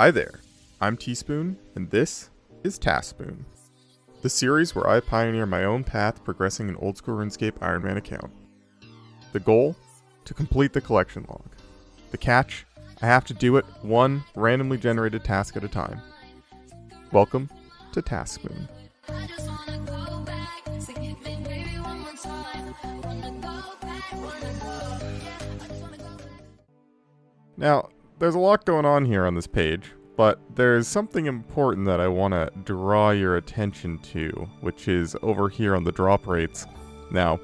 Hi there, I'm Teaspoon, and this is TaskSpoon, the series where I pioneer my own path progressing an Old School RuneScape Iron Man account. The goal? To complete the collection log. The catch? I have to do it one randomly generated task at a time. Welcome to TaskSpoon. Now, there's a lot going on here on this page, but there's something important that I want to draw your attention to, which is over here on the drop rates. Now,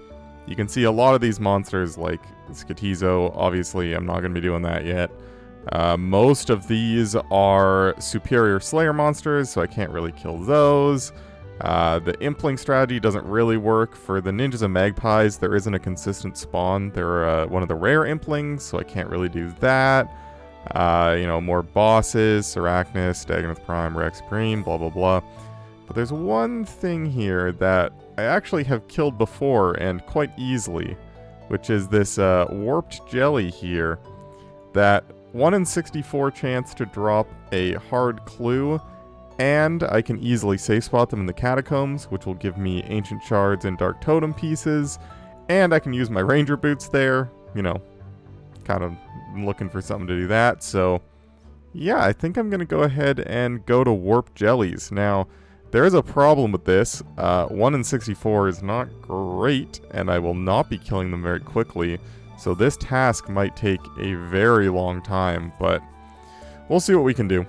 you can see a lot of these monsters like Skatizo. Obviously, I'm not going to be doing that yet. Most of these are superior Slayer monsters, so I can't really kill those. The Impling strategy doesn't really work. For the Ninjas and Magpies, there isn't a consistent spawn. They're one of the rare Implings, so I can't really do that. More bosses, Arachnus, Dagonoth Prime, Rex Supreme, blah blah blah. But there's one thing here that I actually have killed before and quite easily, which is this warped jelly here. That 1 in 64 chance to drop a hard clue, and I can easily safe spot them in the catacombs, which will give me ancient shards and dark totem pieces, and I can use my ranger boots there, kind of looking for something to do that. So yeah, I think I'm going to go ahead and go to warp jellies. Now, there is a problem with this. 1 in 64 is not great, and I will not be killing them very quickly. So this task might take a very long time, but we'll see what we can do.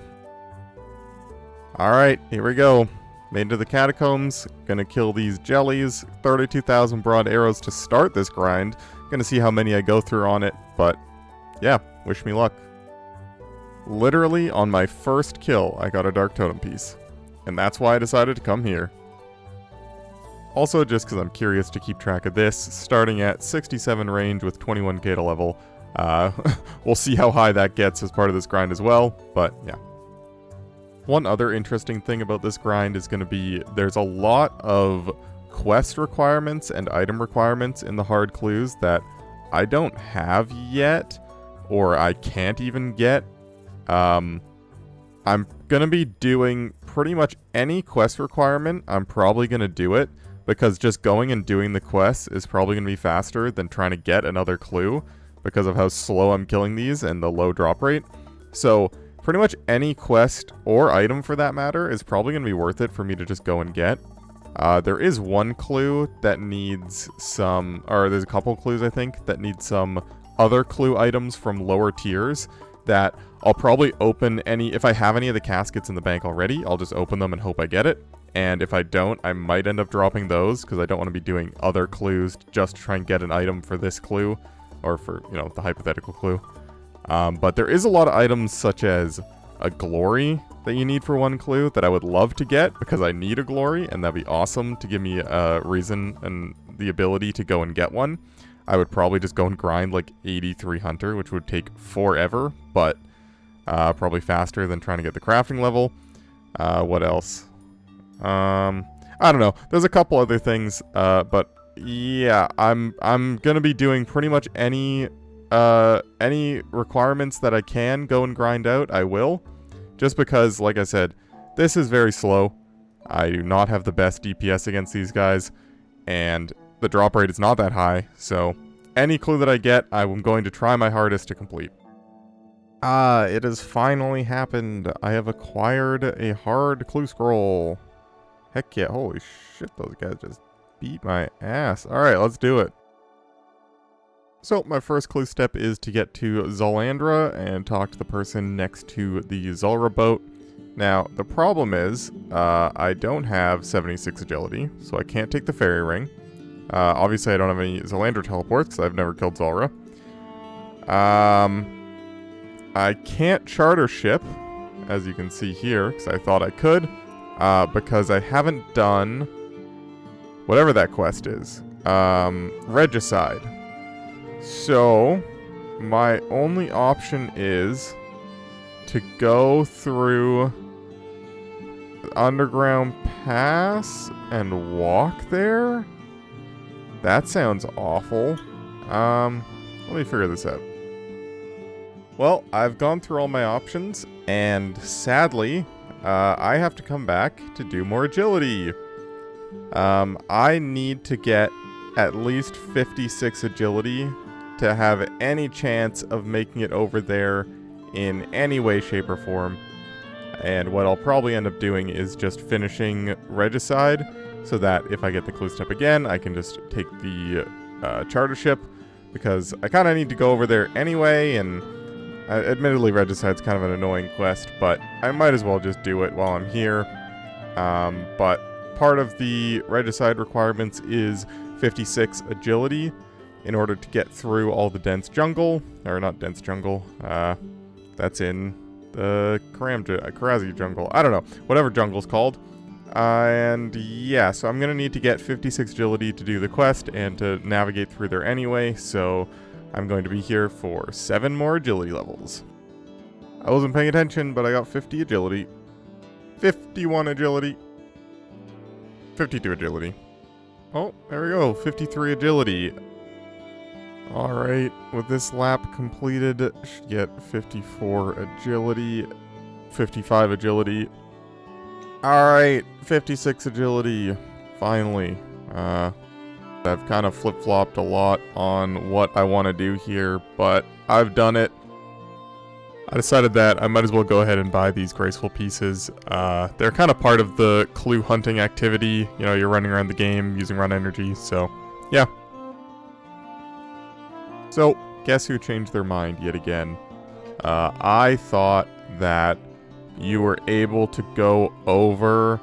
Alright, here we go. Made it to the catacombs. Gonna kill these jellies. 32,000 broad arrows to start this grind. Gonna see how many I go through on it, but yeah, wish me luck. Literally, on my first kill, I got a dark totem piece. And that's why I decided to come here. Also, just because I'm curious to keep track of this, starting at 67 range with 21 Gata level. We'll see how high that gets as part of this grind as well, but yeah. One other interesting thing about this grind is going to be there's a lot of quest requirements and item requirements in the hard clues that I don't have yet, or I can't even get. I'm going to be doing pretty much any quest requirement. I'm probably going to do it, because just going and doing the quests is probably going to be faster than trying to get another clue because of how slow I'm killing these and the low drop rate. So pretty much any quest or item for that matter is probably going to be worth it for me to just go and get. There is one clue that needs some, or there's a couple clues I think that need some other clue items from lower tiers that I'll probably open if I have any of the caskets in the bank already, I'll just open them and hope I get it. And if I don't, I might end up dropping those because I don't want to be doing other clues just to try and get an item for this clue, or for, the hypothetical clue. But there is a lot of items such as a glory that you need for one clue that I would love to get because I need a glory, and that'd be awesome to give me a reason and the ability to go and get one. I would probably just go and grind like 83 Hunter, which would take forever, but probably faster than trying to get the crafting level. What else? I don't know. There's a couple other things, but yeah, I'm gonna be doing pretty much any requirements that I can go and grind out, I will. Just because, like I said, this is very slow. I do not have the best DPS against these guys, and the drop rate is not that high, so any clue that I get, I'm going to try my hardest to complete. It has finally happened. I have acquired a hard clue scroll. Heck yeah, holy shit, those guys just beat my ass. Alright, let's do it. So, my first clue step is to get to Zul'Andra and talk to the person next to the Zul'Ra boat. Now, the problem is, I don't have 76 agility, so I can't take the fairy ring. Obviously, I don't have any Zul'Andra teleports, because I've never killed Zul'Ra. I can't charter ship, as you can see here, because I thought I could. Because I haven't done whatever that quest is. Regicide. So, my only option is to go through the underground pass and walk there? That sounds awful. Let me figure this out. Well, I've gone through all my options, and sadly, I have to come back to do more agility. I need to get at least 56 agility to have any chance of making it over there in any way, shape, or form. And what I'll probably end up doing is just finishing Regicide, so that if I get the clue step again, I can just take the charter ship, because I kind of need to go over there anyway, and admittedly Regicide's kind of an annoying quest, but I might as well just do it while I'm here. But part of the Regicide requirements is 56 agility in order to get through all the dense jungle, or not dense jungle, that's in the Karazi jungle, I don't know, whatever jungle's called. And yeah, so I'm going to need to get 56 agility to do the quest and to navigate through there anyway, so I'm going to be here for 7 more agility levels. I wasn't paying attention, but I got 50 agility, 51 agility, 52 agility. Oh, there we go, 53 agility. Alright, with this lap completed, should get 54 agility, 55 agility. Alright, 56 agility, finally. I've kind of flip-flopped a lot on what I want to do here, but I've done it. I decided that I might as well go ahead and buy these graceful pieces. They're kind of part of the clue hunting activity. You know, you're running around the game using run energy, so yeah. So, guess who changed their mind yet again? I thought that you were able to go over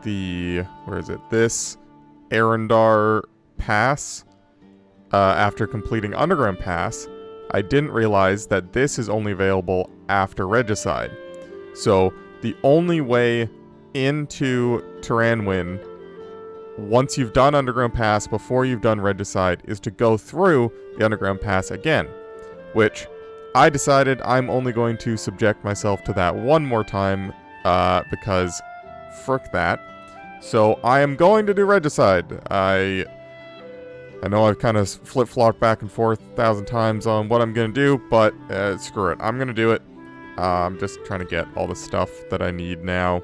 this Arendar Pass after completing Underground Pass. I didn't realize that this is only available after Regicide. So, the only way into Terranwin, once you've done Underground Pass, before you've done Regicide, is to go through the Underground Pass again. Which, I decided I'm only going to subject myself to that one more time, because frick that. So, I am going to do Regicide. I know I've kind of flip-flopped back and forth 1,000 times on what I'm going to do, but screw it. I'm going to do it. I'm just trying to get all the stuff that I need now.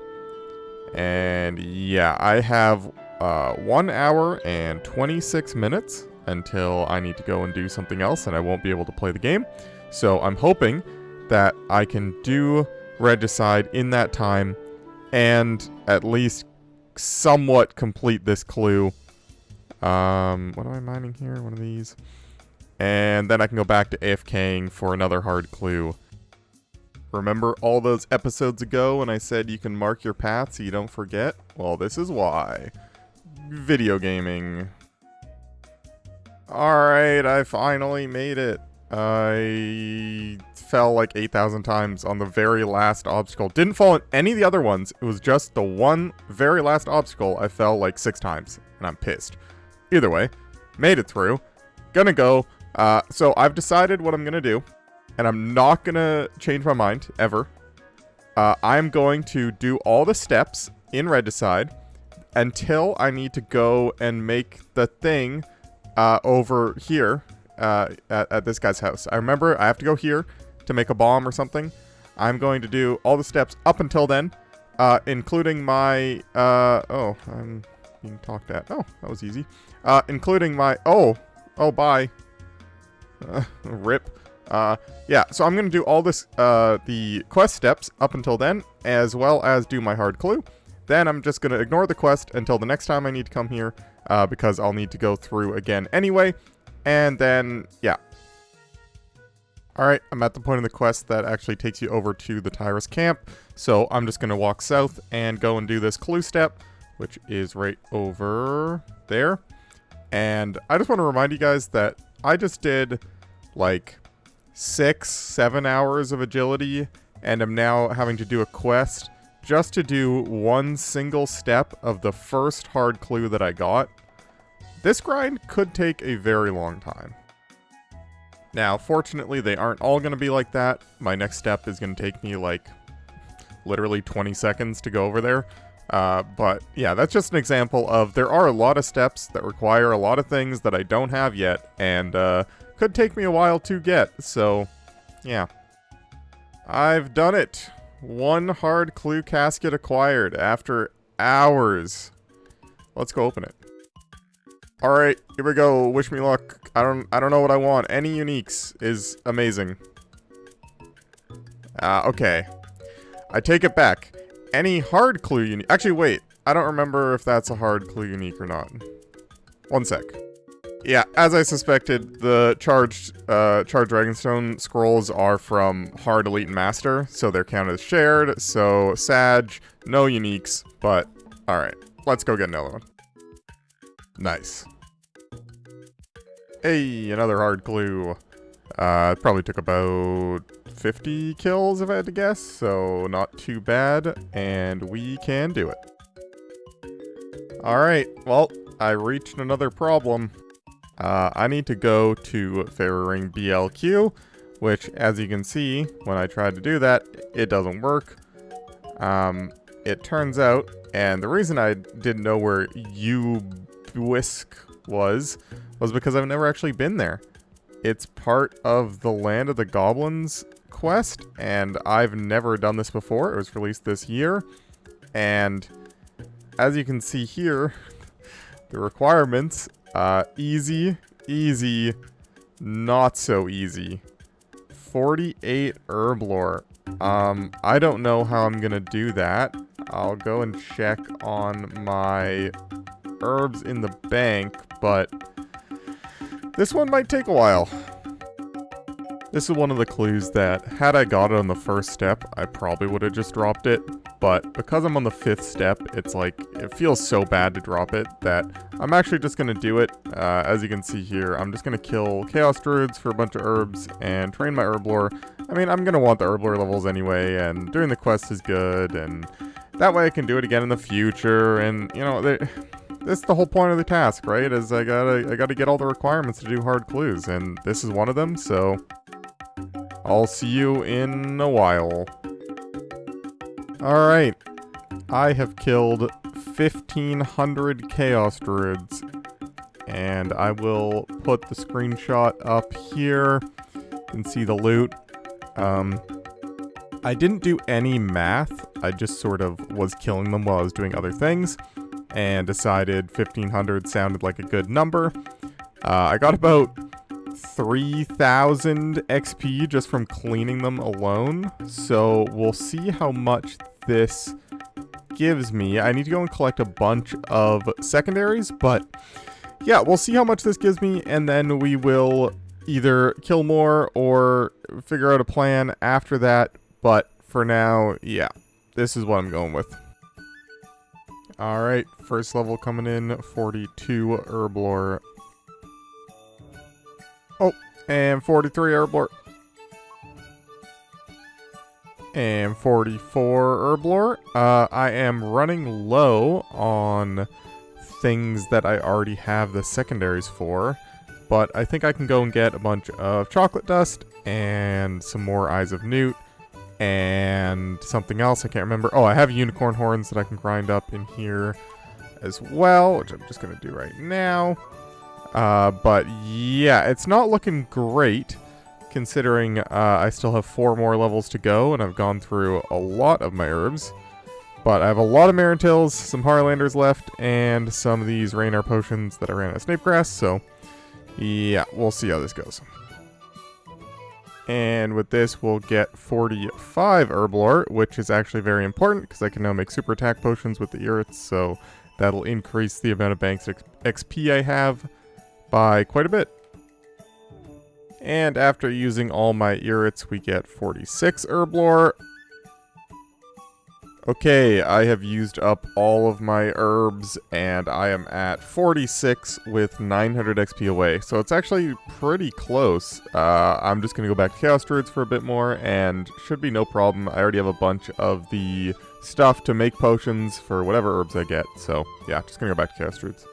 And yeah, I have 1 hour and 26 minutes until I need to go and do something else, and I won't be able to play the game. So I'm hoping that I can do Regicide in that time and at least somewhat complete this clue. What am I mining here? One of these. And then I can go back to AFKing for another hard clue. Remember all those episodes ago when I said you can mark your path so you don't forget? Well, this is why. Video gaming. Alright, I finally made it. I fell like 8,000 times on the very last obstacle. Didn't fall in any of the other ones. It was just the one very last obstacle I fell like 6 times. And I'm pissed. Either way, made it through. Gonna go. So I've decided what I'm gonna do. And I'm not gonna change my mind, ever. I'm going to do all the steps in Regicide until I need to go and make the thing over here at this guy's house. I remember I have to go here to make a bomb or something. I'm going to do all the steps up until then, including my... oh, I'm being talked at. Oh, that was easy. Including my... Oh, bye. Rip. Yeah, so I'm going to do all this, the quest steps up until then, as well as do my hard clue. Then I'm just going to ignore the quest until the next time I need to come here, because I'll need to go through again anyway. And then, yeah. Alright, I'm at the point of the quest that actually takes you over to the Tyrus camp. So I'm just going to walk south and go and do this clue step, which is right over there. And I just want to remind you guys that I just did, like, 6-7 hours of agility, and I'm now having to do a quest just to do one single step of the first hard clue that I got. This grind could take a very long time. Now, fortunately, they aren't all going to be like that. My next step is going to take me, like, literally 20 seconds to go over there. But, yeah, that's just an example of there are a lot of steps that require a lot of things that I don't have yet, and could take me a while to get. So, Yeah. I've done it. 1 hard clue casket acquired after hours. Let's go open it. Alright, here we go. Wish me luck. I don't know what I want. Any uniques is amazing. Okay. I take it back. Any hard clue unique. Actually, wait. I don't remember if that's a hard clue unique or not. 1 sec. Yeah, as I suspected, the charged Dragonstone scrolls are from Hard, Elite, and Master, so they're counted as shared, so Sag, no uniques, but alright, let's go get another one. Nice. Hey, another hard clue. It probably took about 50 kills if I had to guess, so not too bad, and we can do it. Alright, well, I reached another problem. I need to go to Fairy Ring BLQ, which, as you can see, when I tried to do that, it doesn't work. It turns out, and the reason I didn't know where Ubisk was because I've never actually been there. It's part of the Land of the Goblins quest, and I've never done this before. It was released this year, and as you can see here, the requirements, easy, easy, not so easy. 48 herb lore. I don't know how I'm gonna do that. I'll go and check on my herbs in the bank, but this one might take a while. This is one of the clues that, had I got it on the first step, I probably would have just dropped it. But because I'm on the 5th step, it's like, it feels so bad to drop it that I'm actually just going to do it. As you can see here, I'm just going to kill Chaos Druids for a bunch of herbs and train my herb lore. I mean, I'm going to want the herb lore levels anyway, and doing the quest is good, and that way I can do it again in the future, and, you know, this is the whole point of the task, right? Is I gotta get all the requirements to do hard clues, and this is one of them, so I'll see you in a while. Alright, I have killed 1,500 Chaos Druids, and I will put the screenshot up here. You can see the loot. I didn't do any math, I just sort of was killing them while I was doing other things, and decided 1,500 sounded like a good number. I got about 3,000 XP just from cleaning them alone, so we'll see how much this gives me. I need to go and collect a bunch of secondaries, but yeah, we'll see how much this gives me, and then we will either kill more or figure out a plan after that, but for now, yeah, this is what I'm going with. Alright, first level coming in, 42 herb lore. Oh, and 43 herb lore. And 44 herb lore. I am running low on things that I already have the secondaries for, but I think I can go and get a bunch of chocolate dust and some more Eyes of Newt and something else I can't remember. Oh, I have unicorn horns that I can grind up in here as well, which I'm just going to do right now. But yeah, it's not looking great considering I still have 4 more levels to go and I've gone through a lot of my herbs. But I have a lot of Marintils, some Harlanders left, and some of these Rain Air potions that I ran out of Snape Grass, so yeah, we'll see how this goes. And with this, we'll get 45 herb lore, which is actually very important because I can now make super attack potions with the Irits, so that'll increase the amount of banked XP I have by quite a bit. And after using all my Irits, we get 46 herb lore. Okay, I have used up all of my herbs, and I am at 46 with 900 XP away. So it's actually pretty close. I'm just going to go back to Chaos Druids for a bit more, and should be no problem. I already have a bunch of the stuff to make potions for whatever herbs I get. So yeah, just going to go back to Chaos Druids.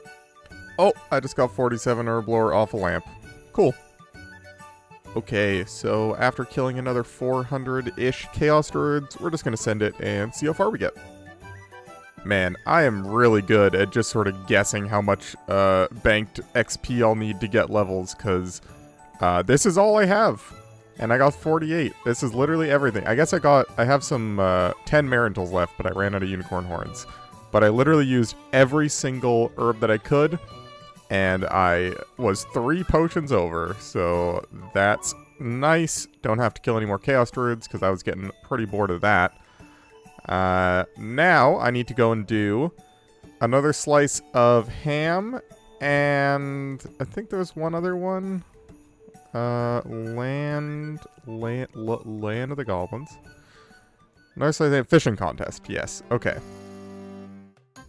Oh, I just got 47 herb lore off a lamp. Cool. Okay, so after killing another 400-ish Chaos Druids, we're just going to send it and see how far we get. Man, I am really good at just sort of guessing how much banked XP I'll need to get levels, because this is all I have. And I got 48. This is literally everything. I guess I have some 10 Marintals left, but I ran out of unicorn horns. But I literally used every single herb that I could, and I was 3 potions over, so that's nice. Don't have to kill any more Chaos Druids, because I was getting pretty bored of that. Now, I need to go and do another slice of ham, and I think there's one other one. Land of the Goblins. Another slice of fishing contest, yes, okay.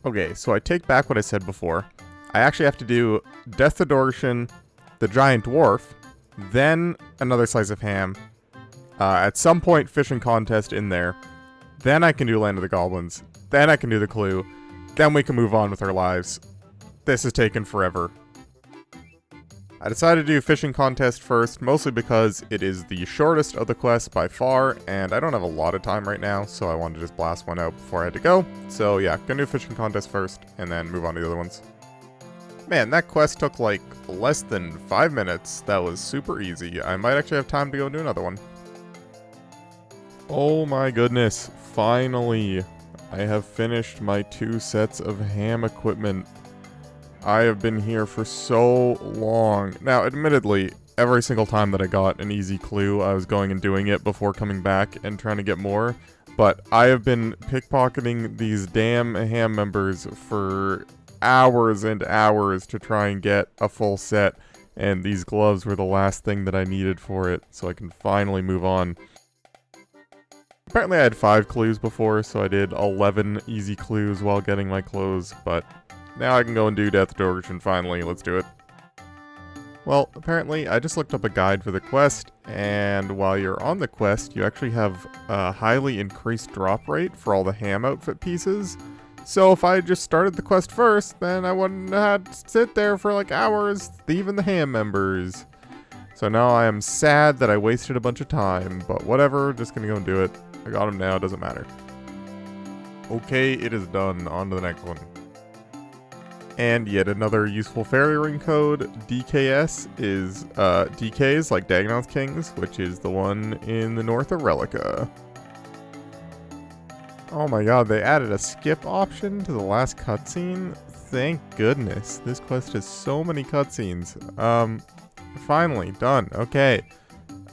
Okay, so I take back what I said before. I actually have to do Death to Dorshan, the Giant Dwarf, then another slice of ham. At some point, fishing contest in there. Then I can do Land of the Goblins. Then I can do the clue. Then we can move on with our lives. This has taken forever. I decided to do fishing contest first, mostly because it is the shortest of the quests by far, and I don't have a lot of time right now, so I wanted to just blast one out before I had to go. So yeah, gonna do fishing contest first, and then move on to the other ones. Man, that quest took like less than 5 minutes. That was super easy. I might actually have time to go and do another one. Oh my goodness, finally, I have finished my 2 sets of ham equipment. I have been here for so long. Now, admittedly, every single time that I got an easy clue, I was going and doing it before coming back and trying to get more. But I have been pickpocketing these damn ham members for hours and hours to try and get a full set. And these gloves were the last thing that I needed for it, so I can finally move on. Apparently I had 5 clues before, so I did 11 easy clues while getting my clothes, but now I can go and do Death Dorshan finally. Let's do it. Well, apparently I just looked up a guide for the quest, and while you're on the quest, you actually have a highly increased drop rate for all the ham outfit pieces. So if I just started the quest first, then I wouldn't have had to sit there for like hours thieving the ham members. So now I am sad that I wasted a bunch of time, but whatever, just gonna go and do it. I got him now, doesn't matter. Okay, it is done. On to the next one. And yet another useful fairy ring code. DKS is DKs like Dagonon's Kings, which is the one in the north of Relica. Oh my god, they added a skip option to the last cutscene? Thank goodness. This quest has so many cutscenes. Finally, done. Okay.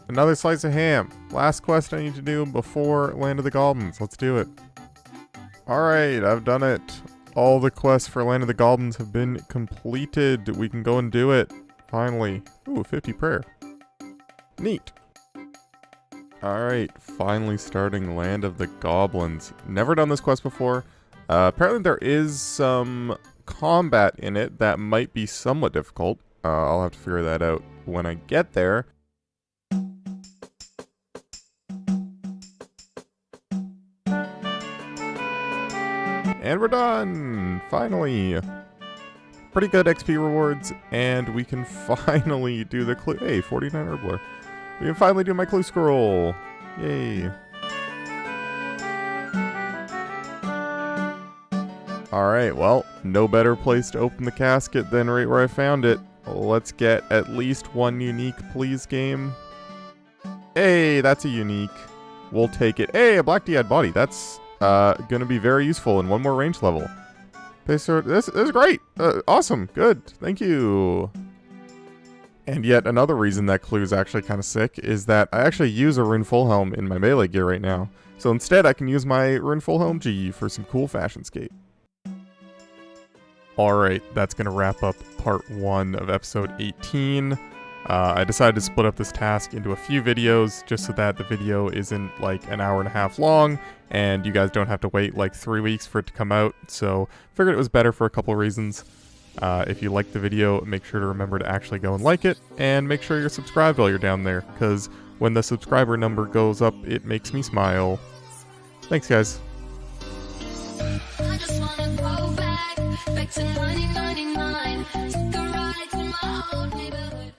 Another slice of ham. Last quest I need to do before Land of the Goblins. Let's do it. Alright, I've done it. All the quests for Land of the Goblins have been completed. We can go and do it. Finally. Ooh, 50 prayer. Neat. Alright, finally starting Land of the Goblins. Never done this quest before. Apparently there is some combat in it that might be somewhat difficult. I'll have to figure that out when I get there. And we're done! Finally! Pretty good XP rewards, and we can finally do the clue. Hey, 49 Herbler. We can finally do my clue scroll! Yay! Alright, well, no better place to open the casket than right where I found it. Let's get at least one unique, please, game. Hey, that's a unique. We'll take it. Hey, a Black Dead body. That's gonna be very useful in one more range level. This is great. Awesome. Good. Thank you. And yet another reason that clue is actually kind of sick is that I actually use a Rune Full Helm in my melee gear right now. So instead I can use my Rune Full Helm G for some cool fashion Scape. Alright, that's going to wrap up part 1 of episode 18. I decided to split up this task into a few videos just so that the video isn't like an hour and a half long and you guys don't have to wait like 3 weeks for it to come out. So figured it was better for a couple reasons. If you liked the video, make sure to remember to actually go and like it, and make sure you're subscribed while you're down there, because when the subscriber number goes up, it makes me smile. Thanks, guys. I just wanna go back to 1999, take a ride to my old neighborhood.